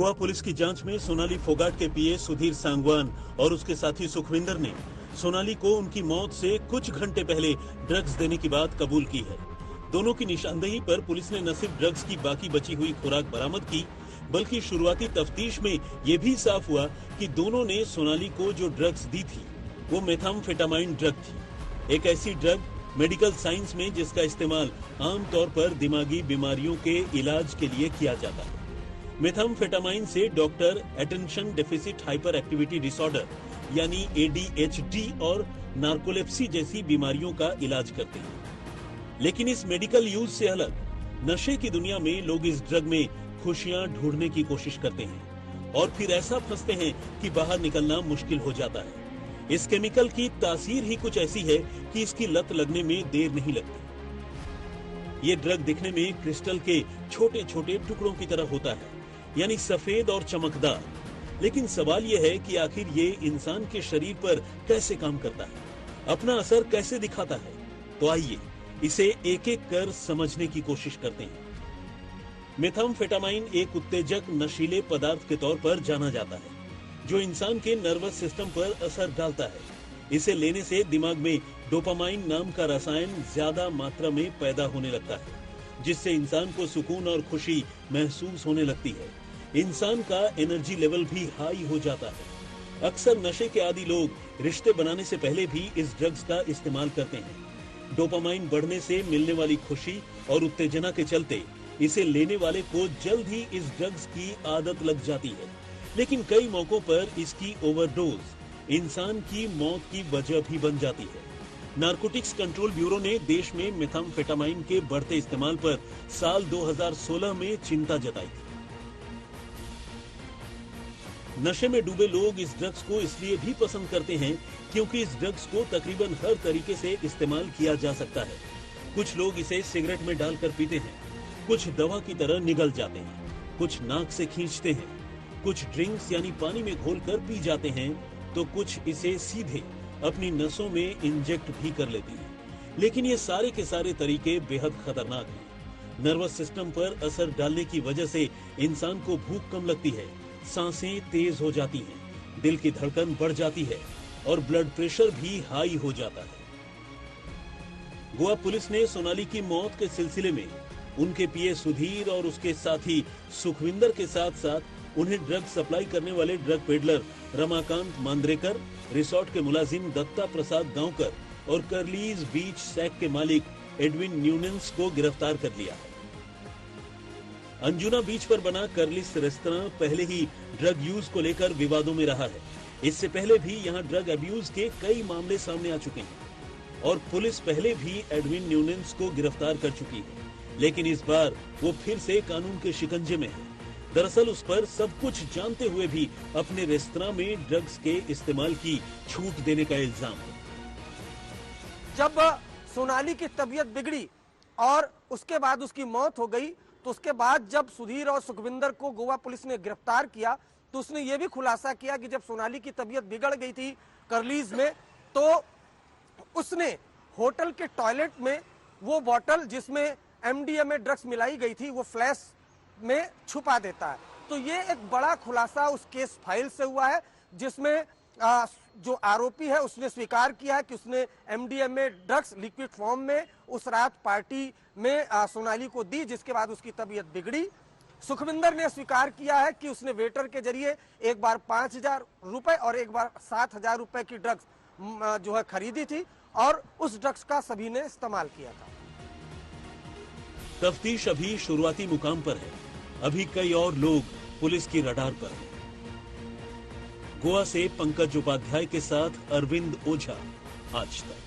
Goa police की जांच में सोनाली फोगाट के पीए सुधीर सांगवान और उसके साथी सुखविंदर ने सोनाली को उनकी मौत से कुछ घंटे पहले ड्रग्स देने की बात कबूल की है। दोनों की निशानदेही पर पुलिस ने न सिर्फ ड्रग्स की बाकी बची हुई खुराक बरामद की, बल्कि शुरुआती तफ्तीश में ये भी साफ हुआ कि दोनों ने सोनाली को जो ड्रग्स दी थी वो मेथाम्फेटामाइन ड्रग थी। एक ऐसी ड्रग मेडिकल साइंस में जिसका इस्तेमाल आमतौर पर दिमागी बीमारियों के इलाज के लिए किया जाता है। मेथाम्फेटामाइन से doctor attention deficit hyper activity disorder यानी ADHD और नार्कोलेप्सी जैसी बीमारियों का इलाज करते हैं। लेकिन इस मेडिकल यूज से अलग नशे की दुनिया में लोग इस ड्रग में खुशियां ढूंढने की कोशिश करते हैं और फिर ऐसा फंसते हैं कि बाहर निकलना मुश्किल हो जाता है। इस केमिकल की तासीर ही कुछ ऐसी है कि इसकी लत लगने में देर नहीं लगती। ये ड्रग दिखने में क्रिस्टल के छोटे छोटे टुकड़ों की तरह होता है, यानी सफेद और चमकदार। लेकिन सवाल यह है कि आखिर ये इंसान के शरीर पर कैसे काम करता है, अपना असर कैसे दिखाता है। तो आइए इसे एक एक कर समझने की कोशिश करते हैं। मेथाम्फेटामाइन एक उत्तेजक नशीले पदार्थ के तौर पर जाना जाता है जो इंसान के नर्वस सिस्टम पर असर डालता है। इसे लेने से दिमाग में डोपामाइन नाम का रसायन ज्यादा मात्रा में पैदा होने लगता है, जिससे इंसान को सुकून और खुशी महसूस होने लगती है। इंसान का एनर्जी लेवल भी हाई हो जाता है। अक्सर नशे के आदी लोग रिश्ते बनाने से पहले भी इस ड्रग्स का इस्तेमाल करते हैं। डोपामाइन बढ़ने से मिलने वाली खुशी और उत्तेजना के चलते इसे लेने वाले को जल्द ही इस ड्रग्स की आदत लग जाती है। लेकिन कई मौकों पर इसकी ओवरडोज इंसान की मौत की वजह भी बन जाती है। नारकोटिक्स कंट्रोल ब्यूरो ने देश में मेथाम्फेटामाइन के बढ़ते इस्तेमाल पर साल 2016 में चिंता जताई थी। नशे में डूबे लोग इस ड्रग्स को इसलिए भी पसंद करते हैं क्योंकि इस ड्रग्स को तकरीबन हर तरीके से इस्तेमाल किया जा सकता है। कुछ लोग इसे सिगरेट में डालकर पीते हैं, कुछ दवा की तरह निगल जाते हैं, कुछ नाक से खींचते हैं, कुछ ड्रिंक्स यानी पानी में घोलकर पी जाते हैं, तो कुछ इसे सीधे अपनी नसों में इंजेक्ट भी कर लेते हैं। लेकिन ये सारे के सारे तरीके बेहद खतरनाक हैं। नर्वस सिस्टम पर असर डालने की वजह से इंसान को भूख कम लगती है, सांसें तेज हो जाती हैं, दिल की धड़कन बढ़ जाती है और ब्लड प्रेशर भी हाई हो जाता है। गोवा पुलिस ने सोनाली की मौत के सिलसिले में उनके पीए सुधीर और उसके साथी सुखविंदर के साथ साथ उन्हें ड्रग सप्लाई करने वाले drug peddler Ramakant Mandrekar, resort के मुलाजिम दत्ता प्रसाद गांवकर और कर्लीज बीच सैक के मालिक एडविन न्यूनेंस को गिरफ्तार कर लिया है। अंजुना बीच पर बना कर्लिस रेस्तरां पहले ही ड्रग यूज को लेकर विवादों में रहा है। इससे पहले भी यहां ड्रग अब्यूज के कई मामले सामने आ चुके हैं और पुलिस पहले भी एडविन न्यूनेंस को गिरफ्तार कर चुकी है। लेकिन इस बार वो फिर से कानून के शिकंजे में है। दरअसल उस पर सब कुछ जानते हुए भी अपने रेस्तरां में ड्रग्स के इस्तेमाल की छूट देने का इल्जाम है। जब सोनाली की तबीयत बिगड़ी और उसके बाद उसकी मौत हो गई, तो उसके बाद जब सुधीर और सुखविंदर को गोवा पुलिस ने गिरफ्तार किया, तो उसने ये भी खुलासा किया कि जब सोनाली की तबीयत बिगड़ गई थी कर्लीज में, तो उसने होटल के टॉयलेट में वो बोतल जिसमें MDMA ड्रग्स मिलाई गई थी वो फ्लैश में छुपा देता है। तो ये एक बड़ा खुलासा उस केस फाइल से हुआ है, जिसमें जो आरोपी है उसने स्वीकार किया है कि उसने MDMA ड्रग्स लिक्विड फॉर्म में उस रात पार्टी में सोनाली को दी, जिसके बाद उसकी तबीयत बिगड़ी। सुखविंदर ने स्वीकार किया है कि उसने वेटर के जरिए एक बार 5,000 रुपए और एक बार 7,000 रुपए की ड्रग्स जो है खरीदी थी और उस ड्रग्स का सभी ने इस्तेमाल किया था। तफ्तीश अभी शुरुआती मुकाम पर है। अभी कई और लोग पुलिस की रडार पर हैं। गोवा से पंकज उपाध्याय के साथ अरविंद ओझा, आज तक।